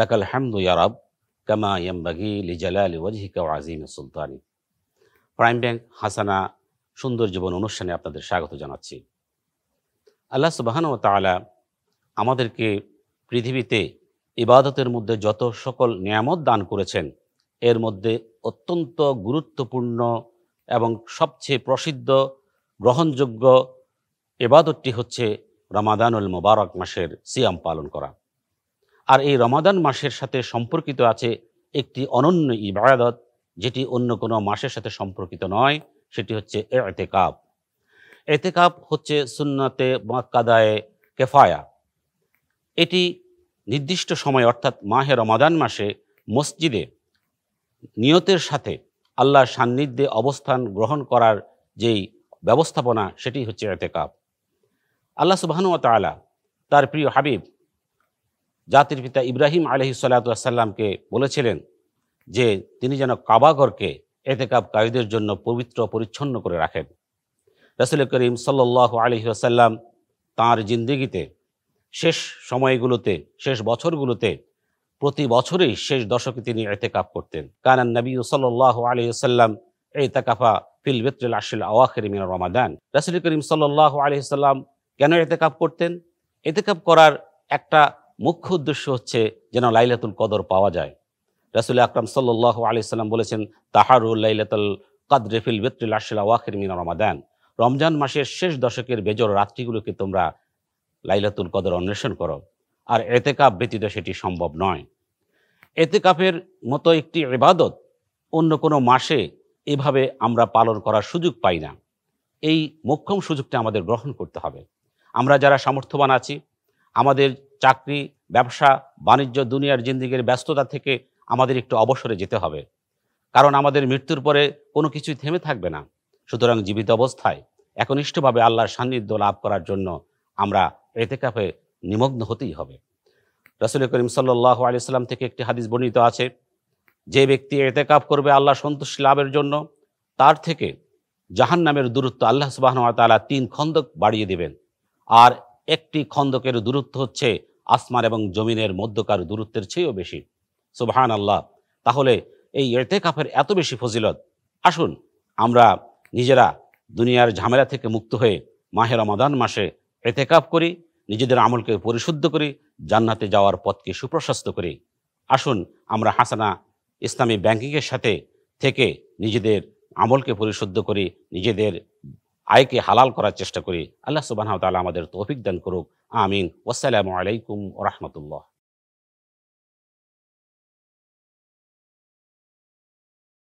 লাকাল হামদু ইয়া রাব কামা ইয়ামবাগি লিজালালি ওয়াজহিকা ওয়া আযীমি সুলতানি। প্রাইম ব্যাংক হাসানা সুন্দর জীবন অনুষ্ঠানে আপনাদের স্বাগত জানাচ্ছি। আল্লাহ সুবহানাহু ওয়া তাআলা আমাদেরকে পৃথিবীতে ইবাদতের মধ্যে যত সকল নিয়ামত দান করেছেন, এর মধ্যে অত্যন্ত গুরুত্বপূর্ণ এবং সবচেয়ে প্রসিদ্ধ গ্রহণযোগ্য ইবাদতটি হচ্ছে রমাদানুল মুবারক মাসের সিয়াম পালন করা। আর এই রমাদান মাসের সাথে সম্পর্কিত আছে একটি অনন্য ইবাদত, যেটি অন্য কোনো মাসের সাথে সম্পর্কিত নয়, সেটি হচ্ছে ইতিকাফ। ইতিকাফ হচ্ছে সুন্নতে মুআক্কাদায়ে কিফায়া। এটি নির্দিষ্ট সময় অর্থাৎ মাহে রমাদান মাসে মসজিদে নিয়তের সাথে আল্লাহর সান্নিধ্যে অবস্থান গ্রহণ করার যেই ব্যবস্থাপনা, সেটি হচ্ছে ইতিকাফ। আল্লাহ সুবহানাহু ওয়া তাআলা তার প্রিয় হাবিব জাতির পিতা ইব্রাহিম আলাইহিস সালাতু ওয়াস সালামকে বলেছিলেন যে তিনি যেন কাবাঘরকে ইতিকাফকারীদের জন্য পবিত্র পরিচ্ছন্ন করে রাখেন। রাসূল করিম সাল্লাল্লাহু আলাইহি ওয়াসাল্লাম তাঁর জিন্দেগিতে শেষ সময়গুলোতে, শেষ বছরগুলোতে প্রতি বছরেই শেষ দশকে তিনি ইতিকাফ করতেন। কানান নবী সাল্লাল্লাহু আলাইহি ওয়াসাল্লাম ইতাকাফা ফিল বিত্রিল আশরিল আওয়াখির মিন রমাদান। রাসূল করিম সাল্লাল্লাহু আলাইহি ওয়াসাল্লাম কেন ইতিকাফ করতেন? ইতিকাফ করার একটা মুখ্য উদ্দেশ্য হচ্ছে যেন লাইলাতুল কদর পাওয়া যায়। রাসূল আকরাম সাল্লাল্লাহু আলাইহি ওয়াসাল্লাম বলেছেন, তাহারুল লাইলাতুল কদর ফিল বিত্রিল আশরিল আওয়াখির মিন রমাদান। রমজান মাসের শেষ দশকের বেজোড় রাত্রিগুলোকে তোমরা লাইলাতুল কদর অন্বেষণ করো। আর ইতিকাফ ব্যতীত সেটি সম্ভব নয়। ইতিকাফের মতো একটি ইবাদত অন্য কোনো মাসে এভাবে আমরা পালন করার সুযোগ পাই না। এই মোক্ষম সুযোগটা আমাদের গ্রহণ করতে হবে। আমরা যারা সামর্থ্যবান আছি, আমাদের চাকরি, ব্যবসা, বাণিজ্য, দুনিয়ার জিন্দেগির ব্যস্ততা থেকে আমাদের একটু অবসরে যেতে হবে। কারণ আমাদের মৃত্যুর পরে কোনো কিছুই থেমে থাকবে না। সুতরাং জীবিত অবস্থায় একনিষ্ঠভাবে আল্লাহর সান্নিধ্য লাভ করার জন্য আমরা ইতিকাফে নিমগ্ন হতেই হবে। রাসূল করিম সাল্লাল্লাহু আলাইহি ওয়াসাল্লাম থেকে একটি হাদিস বর্ণিত আছে, যে ব্যক্তি ইতিকাফ করবে আল্লাহর সন্তুষ্টি লাভের জন্য, তার থেকে জাহান্নামের দূরত্ব আল্লাহ সুবহানাহু ওয়া তাআলা 3 খন্দক বাড়িয়ে দিবেন। আর একটি খন্দকের দূরত্ব হচ্ছে আসমান এবং জমিনের মধ্যকার দূরত্বের চেয়েও বেশি। সুবহানাল্লাহ। তাহলে এই ইতিকাফের এত বেশি ফজিলত, আসুন আমরা নিজেরা দুনিয়ার ঝামেলা থেকে মুক্ত হয়ে মাহে রমাদান মাসে ইতিকাফ করি, নিজেদের আমলকে পরিশুদ্ধ করি, জান্নাতে যাওয়ার পথকে সুপ্রশস্ত করি। আসুন আমরা হাসানা ইসলামী ব্যাংকিংয়ের সাথে থেকে নিজেদের আমলকে পরিশুদ্ধ করি, নিজেদের আয়কে হালাল করার চেষ্টা করি। আল্লাহ সুবহানাহু ওয়া তাআলা আমাদের তৌফিক দান করুক। আমিন। ওয়াসসালামু আলাইকুম ওয়া রাহমাতুল্লাহ।